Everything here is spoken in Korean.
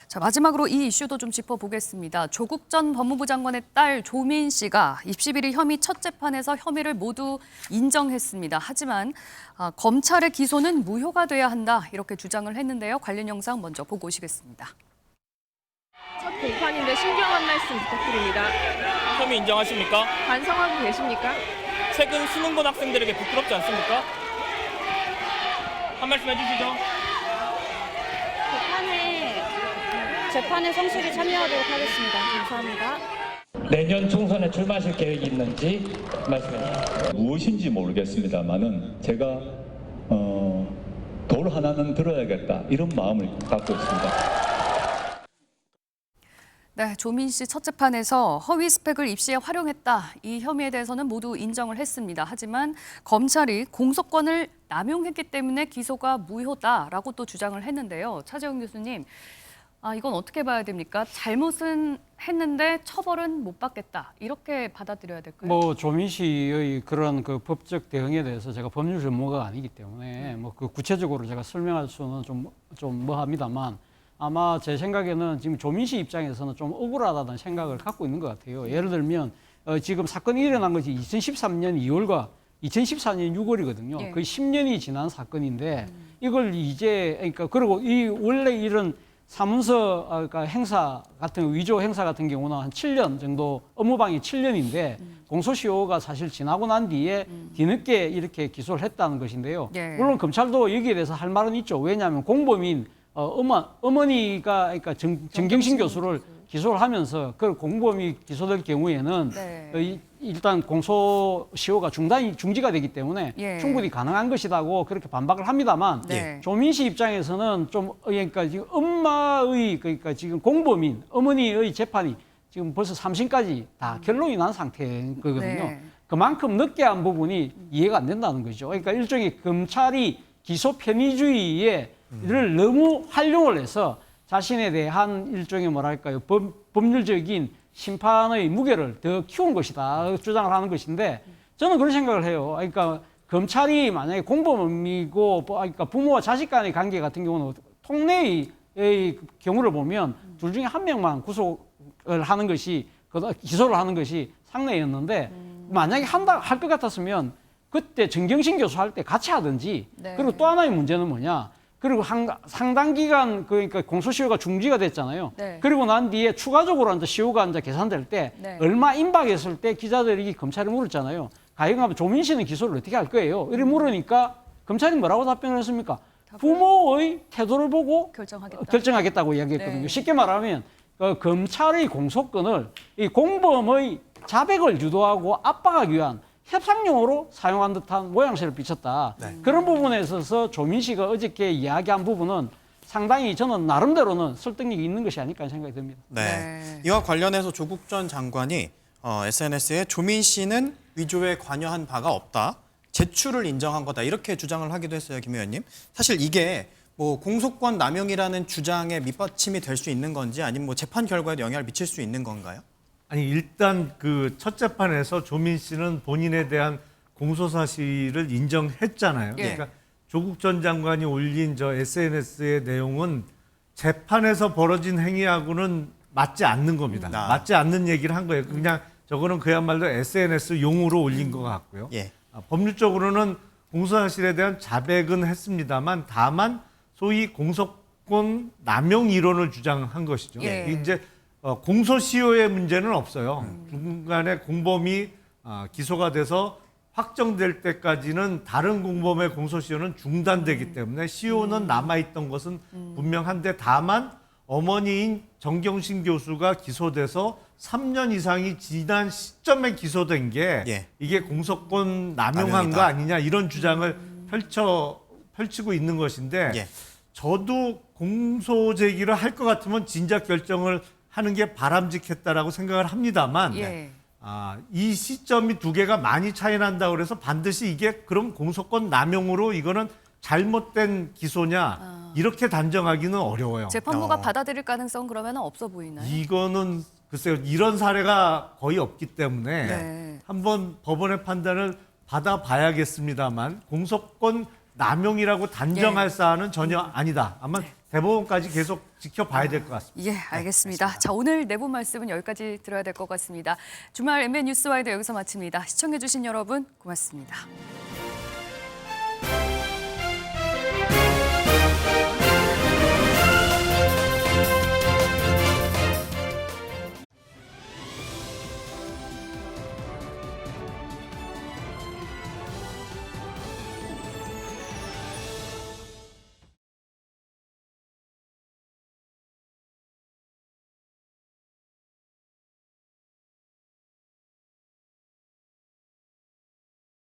자, 마지막으로 이 이슈도 좀 짚어보겠습니다. 조국 전 법무부 장관의 딸 조민 씨가 입시 비리 혐의 첫 재판에서 혐의를 모두 인정했습니다. 하지만 검찰의 기소는 무효가 돼야 한다 이렇게 주장을 했는데요. 관련 영상 먼저 보고 오시겠습니다. 첫 공판인데 신중한 말씀 부탁드립니다. 혐의 인정하십니까? 반성하고 계십니까? 최근 수능본 학생들에게 부끄럽지 않습니까? 한 말씀 해주시죠. 재판에 성실히 참여하도록 하겠습니다. 감사합니다. 내년 총선에 출마하실 계획이 있는지 말씀해 주십시오. 무엇인지 모르겠습니다만은 제가 돌 하나는 들어야겠다 이런 마음을 갖고 있습니다. 네, 조민 씨 첫 재판에서 허위 스펙을 입시에 활용했다. 이 혐의에 대해서는 모두 인정을 했습니다. 하지만 검찰이 공소권을 남용했기 때문에 기소가 무효다라고 또 주장을 했는데요. 차재훈 교수님, 이건 어떻게 봐야 됩니까? 잘못은 했는데 처벌은 못 받겠다. 이렇게 받아들여야 될까요? 조민 씨의 그런 그 법적 대응에 대해서 제가 법률 전문가가 아니기 때문에 그 구체적으로 제가 설명할 수는 좀 뭐합니다만 아마 제 생각에는 지금 조민 씨 입장에서는 좀 억울하다는 생각을 갖고 있는 것 같아요. 예를 들면 지금 사건이 일어난 것이 2013년 2월과 2014년 6월이거든요. 예. 거의 10년이 지난 사건인데 이걸 이제 그러니까 그리고 이 원래 이런 사문서 그러니까 행사 같은 위조 행사 같은 경우는 한 7년 정도 업무방해 7년인데 공소시효가 사실 지나고 난 뒤에 뒤늦게 이렇게 기소를 했다는 것인데요. 예. 물론 검찰도 여기에 대해서 할 말은 있죠. 왜냐하면 공범인 어머니가 그러니까 정경심 교수를 기소를 하면서 그 공범이 기소될 경우에는 네. 일단 공소시효가 중지가 되기 때문에 예. 충분히 가능한 것이라고 그렇게 반박을 합니다만 네. 조민 씨 입장에서는 좀 그러니까 지금 엄마의 그러니까 지금 공범인 어머니의 재판이 지금 벌써 3심까지 다 결론이 난 상태거든요. 네. 그만큼 늦게 한 부분이 이해가 안 된다는 거죠. 그러니까 일종의 검찰이 기소 편의주의를 너무 활용을 해서 자신에 대한 일종의 뭐랄까요 법률적인 심판의 무게를 더 키운 것이다 주장을 하는 것인데 저는 그런 생각을 해요. 그러니까 검찰이 만약에 공범이고 그러니까 부모와 자식 간의 관계 같은 경우는 통내의 경우를 보면 둘 중에 한 명만 구속을 하는 것이 기소를 하는 것이 상례였는데 만약에 할 것 같았으면 그때 정경심 교수 할 때 같이 하든지 네. 그리고 또 하나의 문제는 뭐냐 그리고 상당 기간 그러니까 공소시효가 중지가 됐잖아요. 네. 그리고 난 뒤에 추가적으로 이제 시효가 이제 계산될 때 네. 얼마 임박했을 때 기자들이 검찰에 물었잖아요. 가해가 조민 씨는 기소를 어떻게 할 거예요? 이렇게 물으니까 검찰이 뭐라고 답변을 했습니까? 부모의 태도를 보고 결정하겠다고 이야기했거든요. 네. 쉽게 말하면 검찰의 공소권을 이 공범의 자백을 유도하고 압박하기 위한 협상용으로 사용한 듯한 모양새를 비쳤다. 네. 그런 부분에 있어서 조민 씨가 어저께 이야기한 부분은 상당히 저는 나름대로는 설득력이 있는 것이 아닐까 생각이 듭니다. 네. 이와 관련해서 조국 전 장관이 SNS에 조민 씨는 위조에 관여한 바가 없다. 제출을 인정한 거다. 이렇게 주장을 하기도 했어요, 김 의원님. 사실 이게 뭐 공소권 남용이라는 주장에 밑받침이 될 수 있는 건지 아니면 뭐 재판 결과에도 영향을 미칠 수 있는 건가요? 아니 일단 그 첫 재판에서 조민 씨는 본인에 대한 공소 사실을 인정했잖아요. 예. 그러니까 조국 전 장관이 올린 저 SNS의 내용은 재판에서 벌어진 행위하고는 맞지 않는 겁니다. 맞지 않는 얘기를 한 거예요. 그냥 저거는 그야말로 SNS 용으로 올린 것 같고요. 예. 법률적으로는 공소 사실에 대한 자백은 했습니다만 다만 소위 공소권 남용 이론을 주장한 것이죠. 예. 이제 공소시효의 문제는 없어요. 중간에 공범이 기소가 돼서 확정될 때까지는 다른 공범의 공소시효는 중단되기 때문에 시효는 남아있던 것은 분명한데 다만 어머니인 정경심 교수가 기소돼서 3년 이상이 지난 시점에 기소된 게 예. 이게 공소권 남용한 남용이다. 거 아니냐 이런 주장을 펼치고 있는 것인데 예. 저도 공소 제기를 할 것 같으면 진작 결정을 하는 게 바람직했다라고 생각을 합니다만 예. 이 시점이 두 개가 많이 차이 난다고 그래서 반드시 이게 그럼 공소권 남용으로 이거는 잘못된 기소냐 이렇게 단정하기는 어려워요. 재판부가 받아들일 가능성 그러면 없어 보이나요? 이거는 글쎄요 이런 사례가 거의 없기 때문에 네. 한번 법원의 판단을 받아봐야겠습니다만 공소권 남용이라고 단정할 사안은 전혀 아니다. 아마 대법원까지 계속 지켜봐야 될 것 같습니다. 예, 알겠습니다. 자, 오늘 내부 말씀은 여기까지 들어야 될 것 같습니다. 주말 MBN 뉴스와이드 여기서 마칩니다. 시청해주신 여러분 고맙습니다.